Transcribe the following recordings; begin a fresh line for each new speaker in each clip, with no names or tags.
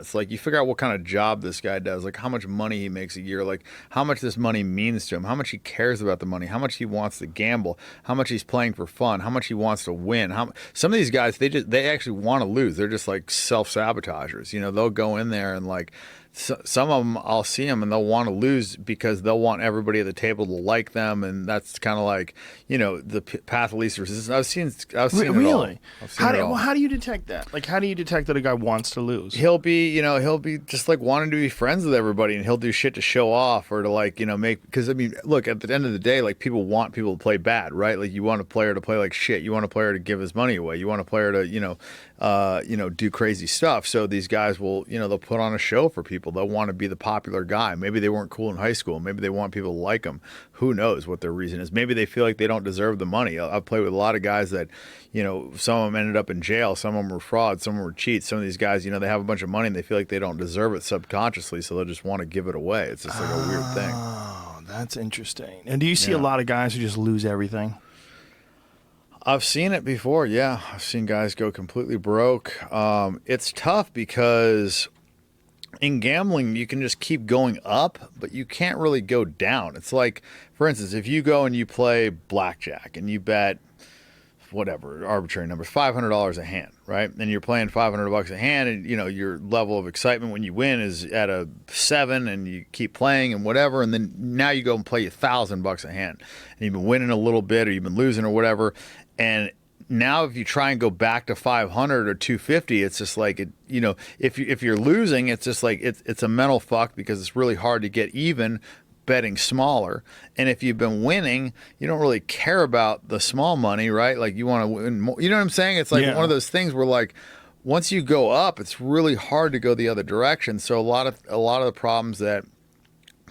It's like you figure out what kind of job this guy does, like how much money he makes a year, like how much this money means to him, how much he cares about the money, how much he wants to gamble, how much he's playing for fun, how much he wants to win. Some of these guys they actually want to lose. They're just like self-sabotagers. They'll go in there and like some of them I'll see them and they'll want to lose because they'll want everybody at the table to like them, and that's kind of like the path of least resistance. I've seen it all.
Really?
I've seen it all.
How do you detect that? Like, how do you detect that a guy wants to lose?
He'll be just like wanting to be friends with everybody, and he'll do shit to show off or to like make, because I mean, look, at the end of the day, like people want people to play bad, right? Like you want a player to play like shit, you want a player to give his money away, you want a player to do crazy stuff. So these guys will they'll put on a show for people. They'll want to be the popular guy. Maybe they weren't cool in high school. Maybe they want people to like them. Who knows what their reason is? Maybe they feel like they don't deserve the money. I've played with a lot of guys that, some of them ended up in jail. Some of them were frauds. Some of them were cheats. Some of these guys, they have a bunch of money and they feel like they don't deserve it subconsciously, so they'll just want to give it away. It's just like a weird thing.
Oh, that's interesting. And do you see a lot of guys who just lose everything?
I've seen it before, yeah. I've seen guys go completely broke. It's tough because in gambling, you can just keep going up, but you can't really go down. It's like, for instance, if you go and you play blackjack and you bet whatever, arbitrary number, $500 a hand, right? And you're playing $500 a hand, and your level of excitement when you win is at a 7, and you keep playing and whatever, and then now you go and play $1,000 a hand, and you've been winning a little bit or you've been losing or whatever, and now if you try and go back to 500 or 250, it's just like if you're losing, it's just like it's a mental fuck because it's really hard to get even betting smaller. And if you've been winning, you don't really care about the small money, right? Like you want to win more. You know what I'm saying? It's like one of those things where like once you go up, it's really hard to go the other direction. So a lot of the problems that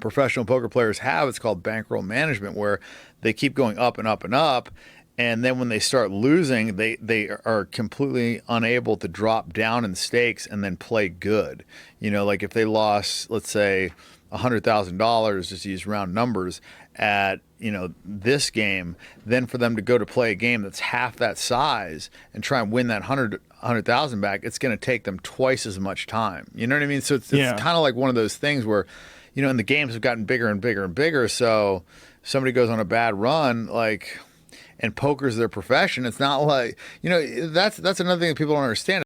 professional poker players have, it's called bankroll management, where they keep going up and up and up. And then when they start losing, they are completely unable to drop down in stakes and then play good. Like if they lost, let's say, $100,000, just to use round numbers, at this game, then for them to go to play a game that's half that size and try and win that 100,000 back, it's going to take them twice as much time. You know what I mean? So it's kind of like one of those things where, and the games have gotten bigger and bigger and bigger. So somebody goes on a bad run, like, and poker's their profession. It's not like, that's another thing that people don't understand.